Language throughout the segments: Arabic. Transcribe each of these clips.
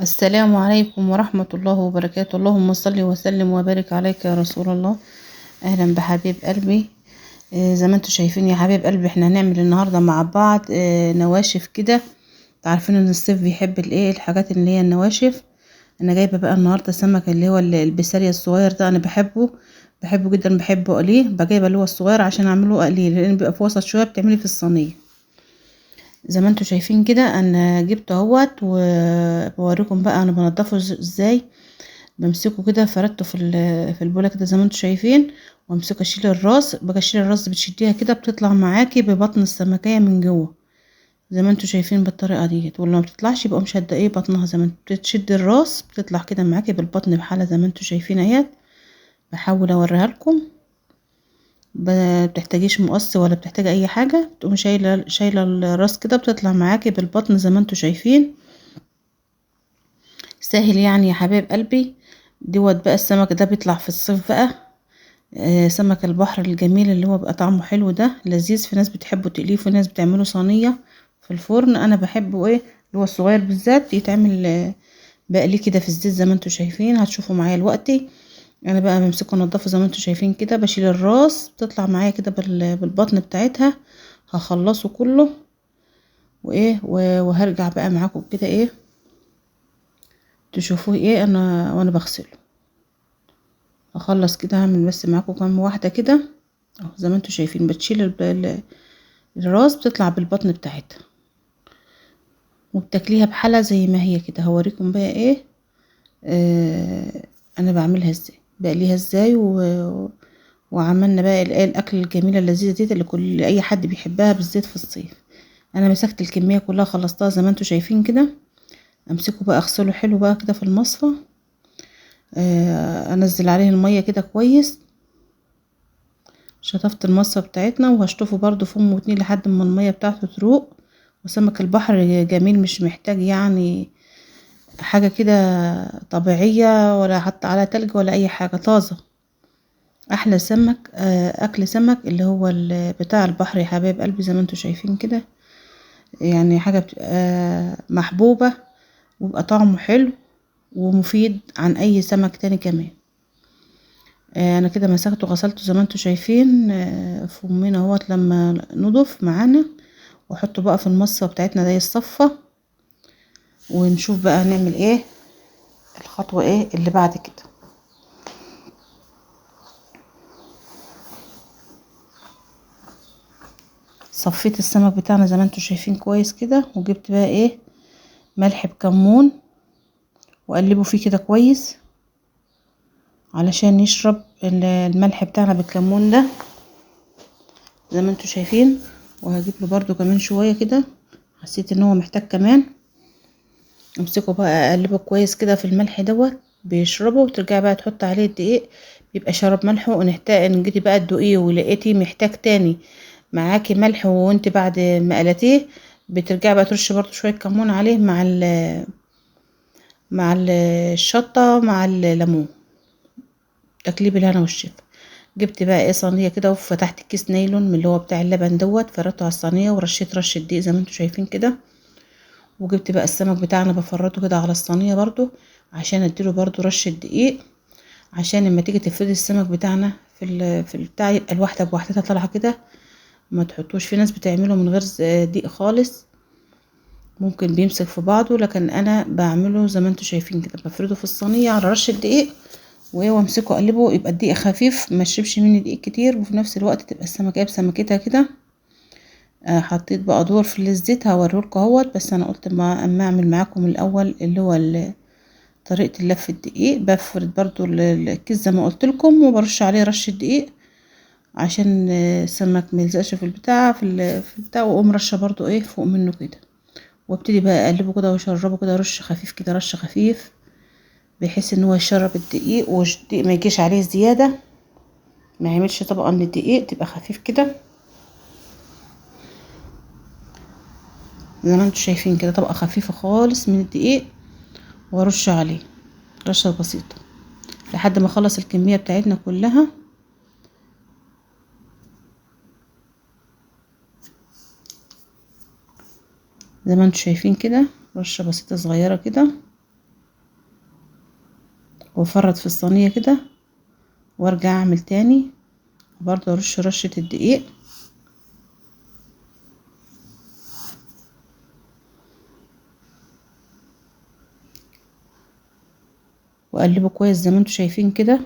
السلام عليكم ورحمة الله وبركاته. اللهم صل وسلم وبارك عليك يا رسول الله. اهلا بحبيب قلبي. زي ما انتوا شايفين يا حبيب قلبي، احنا هنعمل النهاردة مع بعض نواشف كده. عارفين ان الصيف بيحب الايه الحاجات اللي هي النواشف. انا جايبة بقى النهاردة سمك اللي هو البسارية الصغير ده، انا بحبه جدا، بحبه قليه. بجيبه اللي هو الصغير عشان اعمله قليل، لان بيبقى في وسط شوية بتعملي في الصينية. زي ما انتوا شايفين كده انا جبته اهوت، وبوريكم بقى انا بنضفه ازاي. بمسكه كده فردته في البوله كده زي ما انتوا شايفين، وامسكه اشيل الراس. بقى اشيل الراس بتشديها كده بتطلع معاكي ببطن السمكية من جوه، زي ما انتوا شايفين بالطريقه ديت. ولو ما بتطلعش يبقى مش ايه بطنها، زي ما انتوا بتشد الراس بتطلع كده معاكي بالبطن بحالة زي ما انتوا شايفين اهيت. بحاول اوريها لكم. بتحتاجيش مقص ولا بتحتاجي اي حاجه، تقومي شايله الراس كده بتطلع معاكي بالبطن زي ما انتوا شايفين. سهل يعني يا حبايب قلبي. دوت بقى السمك ده بيطلع في الصيف بقى. سمك البحر الجميل اللي هو بقى طعمه حلو ده لذيذ. في ناس بتحبه تقليه، في ناس بتعمله صينيه في الفرن. انا بحبه ايه اللي هو الصغير بالذات يتعمل بقليه كده في الزيت زي ما انتوا شايفين. هتشوفوا معايا دلوقتي. انا بقى بمسكه انضفه زي ما انتوا شايفين كده، بشيل الراس بتطلع معايا كده بالبطن بتاعتها. هخلصه كله وايه وهرجع بقى معاكم كده ايه تشوفوه ايه انا وانا بغسله. اخلص كده هعمل بس معاكم كام واحده كده اهو. زي ما انتوا شايفين بتشيل الراس بتطلع بالبطن بتاعتها، وبتاكليها بحالة زي ما هي كده. هوريكم بقى ايه انا بعملها ازاي، بقليها ازاي وعملنا بقى الاكل الجميله اللذيذه دي اللي كل اي حد بيحبها بالذات في الصيف. انا مسكت الكميه كلها خلصتها زي ما انتوا شايفين كده. امسكه بقى اغسله حلو بقى كده في المصفى. انزل عليه الميه كده كويس. شطفت المصفى بتاعتنا وهشطفه برضو فم واتنين لحد ما الميه بتاعته تروق. وسمك البحر جميل، مش محتاج يعني حاجه كده طبيعيه ولا حتى على تلج ولا اي حاجه، طازه. احلى سمك اكل سمك اللي هو بتاع البحر يا حبايب قلبي. زي ما انتوا شايفين كده يعني حاجه بتبقى محبوبه، ويبقى طعمه حلو ومفيد عن اي سمك تاني كمان. انا كده مسكته وغسلته زي ما انتوا شايفين فمنا اهوت لما نضف معانا. واحطه بقى في المصفى بتاعتنا دي الصفة. ونشوف بقى هنعمل ايه الخطوة ايه اللي بعد كده. صفيت السمك بتاعنا زي ما انتوا شايفين كويس كده، وجبت بقى ايه ملح بكمون وقلبه فيه كده كويس علشان يشرب الملح بتاعنا بالكمون ده زي ما انتوا شايفين. وهجيب له برضو كمان شوية كده، حسيت ان هو محتاج كمان. امسكه بقى اقلبه كويس كده في الملح دوت بيشربه، وترجعي بقى تحط عليه الدقيق بيبقى شرب ملحه. ونحتاج ان جيتي بقى الدقيق ولقيتي محتاج تاني معاكي ملح وانت بعد ما قلتيه بترجعي بقى ترشي برضو شويه كمون عليه مع الشطه مع الليمون. تكليب الهنا والشفا. جبت بقى ايه صينيه كده وفتحت الكيس نايلون من اللي هو بتاع اللبن دوت، فردته على الصينيه ورشيت رشه دقيق زي ما انتوا شايفين كده. وجبت بقى السمك بتاعنا بفرطه كده على الصينيه برضو عشان اديله برضو رشه دقيق، عشان لما تيجي تفردي السمك بتاعنا في البتاع يبقى الواحده بواحدتها طالعه كده. ما تحطوش، في ناس بتعمله من غير دقيق خالص ممكن بيمسك في بعضه، لكن انا بعمله زي ما انتوا شايفين كده بفرده في الصينيه على رشه دقيق وامسكه اقلبه يبقى الدقيق خفيف ما يشربش مني دقيق كتير، وفي نفس الوقت تبقى السمكه بسمكتها كده. حطيت بقى دور في الزيت هوريلكوا اهوت. بس انا قلت اما اعمل معاكم الاول اللي هو طريقه اللف الدقيق. بفرد برضو الكيس زي ما قلت لكم وبرش عليه رشه دقيق عشان السمك ميلزقش في البتاع في البتاع. واقوم رشه برضو ايه فوق منه كده، وابتدي بقى اقلبه كده واشربه كده رش خفيف كده، رش خفيف بحيث ان هو يشرب الدقيق والدقيق ما يجيش عليه زياده، ما يعملش طبقه من الدقيق، تبقى خفيف كده زي ما انتوا شايفين كده، طبقه خفيفه خالص من الدقيق. وارش عليه رشه بسيطه لحد ما اخلص الكميه بتاعتنا كلها. زي ما انتوا شايفين كده رشه بسيطه صغيره كده. وافرد في الصينية كده، وارجع اعمل تاني برضه ارش رشة الدقيق، واقلبه كويس زي ما انتوا شايفين كده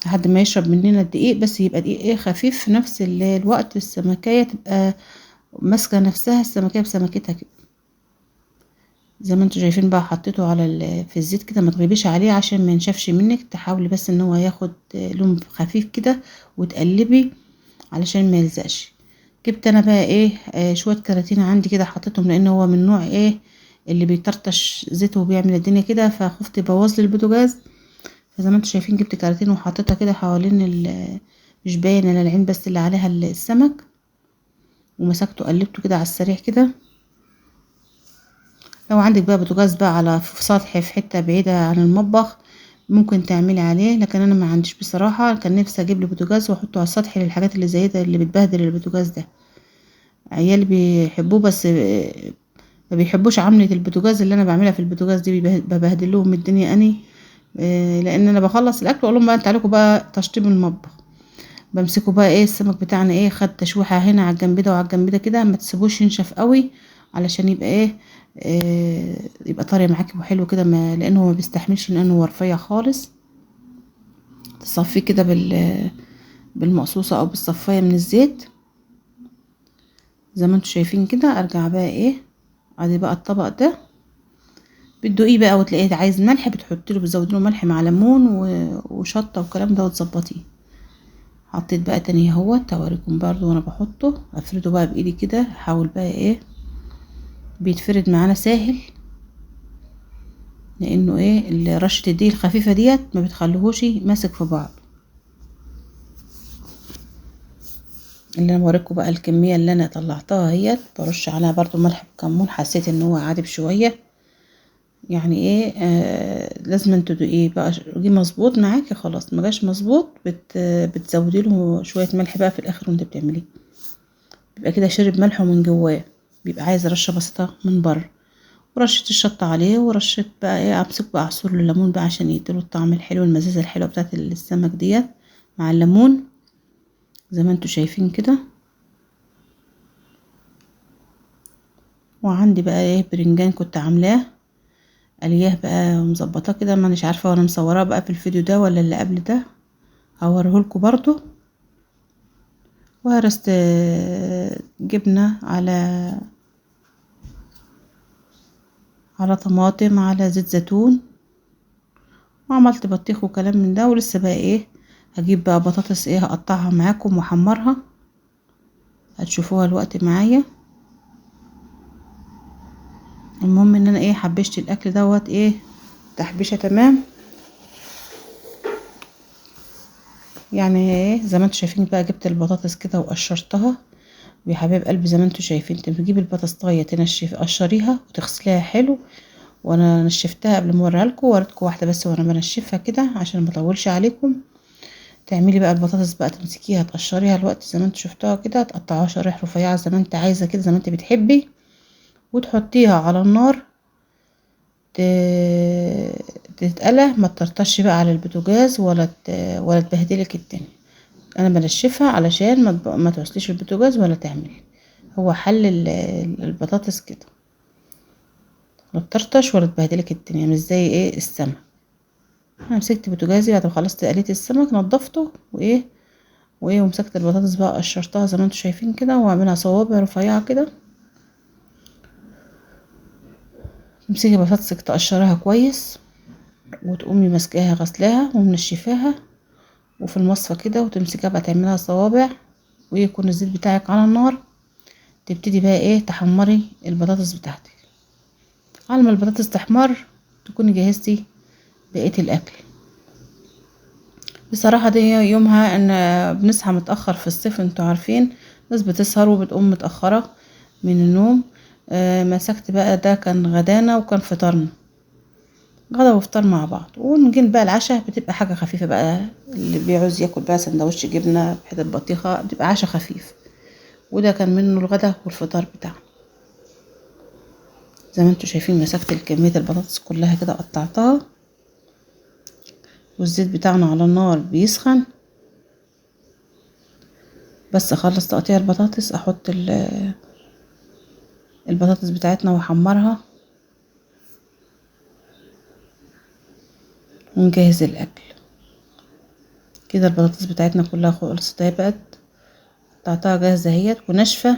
لحد ما يشرب مننا الدقيق، بس يبقى دقيق ايه خفيف في نفس الوقت السمكية تبقى ماسكة نفسها السمكية بسمكتها كده زي ما انتوا شايفين بقى. حطيته على في الزيت كده، ما تغيبيش عليه عشان ما ينشفش منك، تحاولي بس ان هو ياخد لون خفيف كده وتقلبي علشان ما يلزقش. جبت انا بقى ايه شويه كراتين عندي كده حطيتهم، لان هو من نوع ايه اللي بيطرطش زيته وبيعمل الدنيا كده، فخفت يبوظ لي البوتاجاز. فزي ما انتوا شايفين جبت كراتين وحطيتها كده حوالين مش باين الا العين بس اللي عليها السمك، ومسكته قلبته كده على السريع كده. لو عندك بقى بوتاجاز بقى على في سطح في حته بعيده عن المطبخ ممكن تعملي عليه، لكن انا ما عنديش بصراحه. كان نفسي اجيب لي بوتاجاز واحطه على السطح للحاجات اللي زي ده اللي بتبهدل البوتاجاز ده. عيالي بيحبوه بس ما بيحبوش عملة البوتاجاز اللي انا بعملها في البوتاجاز دي، ببهدل لهم الدنيا اني لان انا بخلص الاكل واقول لهم بقى انت عليكم بقى تشطيب المطبخ. بمسكه بقى ايه السمك بتاعنا ايه خد تشويحه هنا على الجنب ده وعلى الجنب ده كده، ما تسيبوش ينشف قوي علشان يبقى ايه يبقى طري معاكي وحلو كده، لانه ما بيستحملش لانه هو رفيع خالص. تصفيه كده بالمقصوصه او بالصفايه من الزيت زي ما انتوا شايفين كده. ارجع بقى ايه ادي بقى الطبق ده بتدوقيه بقى وتلاقيه عايز ملح بتحطي له بتزودي له ملح مع ليمون وشطه والكلام ده وتظبطيه. حطيت بقى تاني اهوت اوريكم برضو وانا بحطه، افرده بقى بايدي كده، احاول بقى ايه بيتفرد معانا ساهل، لانه ايه رشه الدقيق الخفيفه ديت ما بتخليهوش ماسك في بعض. اللي انا بوريكم بقى الكميه اللي انا طلعتها اهيت، برش عليها برضو ملح بكمون، حسيت ان هو عادب شويه يعني ايه لازم انتوا تدوقيه بقى جه مظبوط معاكي خلاص، ما جاش مظبوط بتزودي له شويه ملح بقى في الاخر وانت بتعمليه، بيبقى كده شرب ملحه من جواه، بيبقى عايز رشه بسيطه من بره، ورشه الشطه عليه، ورشه بقى ايه امسك بقى عصير الليمون بقى عشان يديله الطعم الحلو المزازه الحلوه بتاعت السمك ديت مع الليمون زي ما انتوا شايفين كده. وعندي بقى ايه برنجان كنت عاملاه الياه بقى مظبطاه كده، مانيش عارفه وانا مصوراه بقى في الفيديو ده ولا اللي قبل ده، هوريهولكوا برضو. وهرست جبنه على طماطم على زيت زيتون، وعملت بطيخ وكلام من ده. ولسه بقى ايه هجيب بقى بطاطس ايه هقطعها معاكم واحمرها، هتشوفوها الوقت معايا. المهم ان انا ايه حبشت الاكل دوت ايه تحبيشه تمام يعني ايه زي ما انتوا شايفين بقى. جبت البطاطس كده وقشرتها يا حبايب قلبي زي ما انتوا شايفين. انت بتجيبي البطاطسايه تنشف قشريها وتغسليها حلو، وانا نشفتها قبل ما اوريها لكم، وريتكم واحده بس وانا بنشفها كده عشان ما اطولش عليكم. تعملي بقى البطاطس بقى تمسكيها تقشريها الوقت زي ما انتوا شفتوها كده، تقطعوها شرايح رفيعه زي ما انت عايزه كده زي ما انت بتحبي، وتحطيها على النار تتقلى، ما تطرطش بقى على البوتاجاز ولا تبهدلك الدنيا. انا بنشفها علشان ما توصليش البوتاجاز ولا تعملي. هو حل البطاطس كده، لا تطرطش ولا تبهدلك الدنيا مش زي ايه السمك. انا مسكت بوتاجازي بعد ما خلصت قليت السمك نضفته ومسكت البطاطس بقى قشرتها زي ما انتوا شايفين كده، واعملها صوابع رفيعه كده. تمسكي بطاطسك تقشرها كويس وتقومي ماسكاها غسلاها ومنشفاها وفي المصفى كده، وتمسكيها بقى تعملها صوابع، ويكون الزيت بتاعك على النار. تبتدي بقى ايه تحمري البطاطس بتاعتك. على ما البطاطس تحمر تكوني جهزتي بقية الاكل. بصراحة دي يومها ان بنصحى متأخر في الصيف، انتوا عارفين ناس بتسهر وبتقوم متأخرة من النوم. مسكت بقى ده كان غدانا وكان فطارنا، غدا وفطار مع بعض. ونجي بقى العشاء بتبقى حاجة خفيفة بقى، اللي بيعوز ياكل بقى سندوتش جبنة بحتة بطيخة بتبقى عشاء خفيف. وده كان منه الغدا والفطار بتاعنا. زي ما انتوا شايفين مسكت كمية البطاطس كلها كده قطعتها، والزيت بتاعنا على النار بيسخن. بس اخلص تقطيع البطاطس احط البطاطس بتاعتنا واحمرها ونجهز الاكل. كده البطاطس بتاعتنا كلها خلصت اهي، بقت قطعتها جاهزه اهيت وناشفه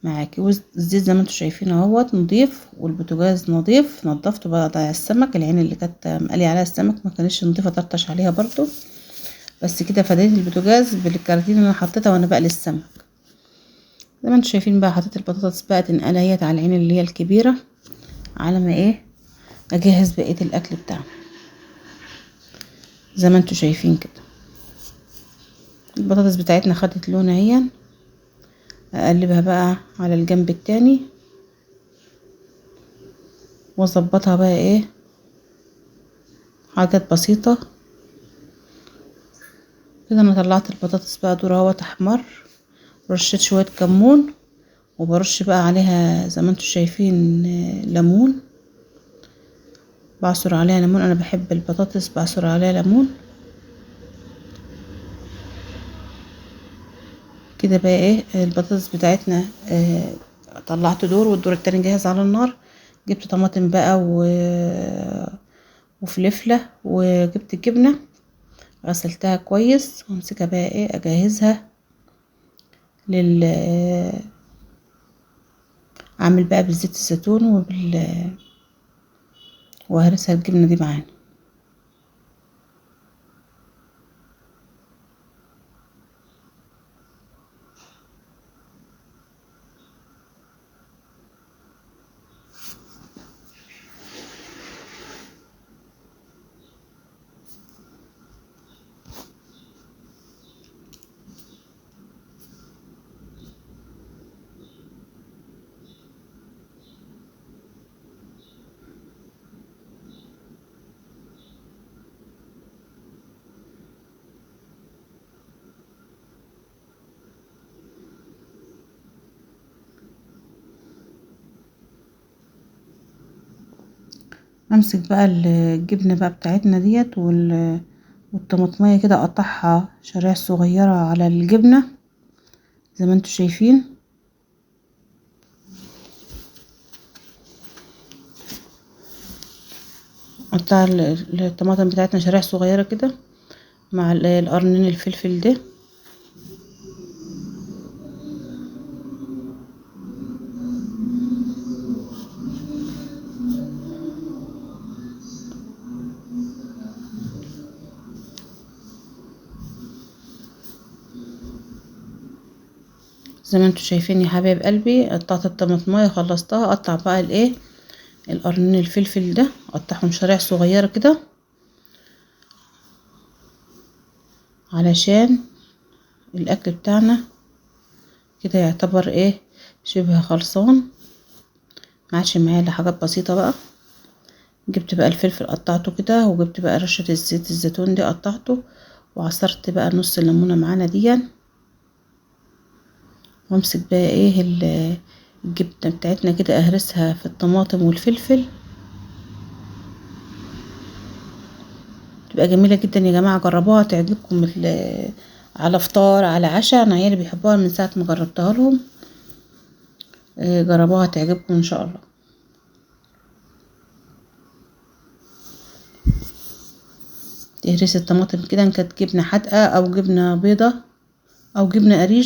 معاكي. والزيت زي ما انتوا شايفين اهوت نضيف، والبوتاجاز نضيف. نضفته بقى على السمك، العين اللي كانت مقلي عليها السمك ما كانتش نضيفه، طرطش عليها برضو. بس كده فديت البوتاجاز بالكراتين اللي انا حطيتها وانا بقلي السمك. زي ما انتوا شايفين بقى حطيت البطاطس بقى تنقلها اهيت على العين اللي هي الكبيره، على ما ايه اجهز بقيه الاكل بتاعنا. زي ما انتوا شايفين كده البطاطس بتاعتنا خدت لون اهي. اقلبها بقى على الجنب التاني واظبطها بقى ايه حاجات بسيطة كده. انا طلعت البطاطس بقى دور اهوت احمر، رشيت شوية كمون، وبرش بقى عليها زي ما انتوا شايفين ليمون، بعصر عليها ليمون. انا بحب البطاطس بعصر عليها ليمون كده. بقى ايه البطاطس بتاعتنا طلعت دور، والدور التاني جاهز على النار. جبت طماطم بقى وفلفلة، وجبت الجبنة غسلتها كويس، وامسكها بقى ايه اجهزها لل اعمل بقى بالزيت الزيتون وهرسها الجبنة دي معانا. امسك بقى الجبنة بقى بتاعتنا ديت والطماطمية كده اقطعها شرايح صغيرة على الجبنة زي ما انتوا شايفين. قطع الطماطم بتاعتنا شرايح صغيرة كده مع القرنين الفلفل ده. زي ما انتوا شايفين يا حبايب قلبي قطعت الطماطمايه خلصتها. اقطع بقى الايه القرنين الفلفل ده، اقطعهم شرايح صغيره كده علشان الاكل بتاعنا كده يعتبر ايه شبه خلصان، معادش معايا الا حاجات بسيطه بقى. جبت بقى الفلفل قطعته كده، وجبت بقى رشه الزيت الزيتون دي قطعته، وعصرت بقى نص الليمونه معانا دي. وامسك بقى ايه الجبنه بتاعتنا كده اهرسها في الطماطم والفلفل. تبقى جميله جدا يا جماعه، جربوها تعجبكم على فطار على عشاء. انا عيالي بيحبوها من ساعه ما جربتها لهم. جربوها تعجبكم ان شاء الله. تهرسي الطماطم كده ان كانت جبنه حادقه او جبنه بيضه او جبنه قريش.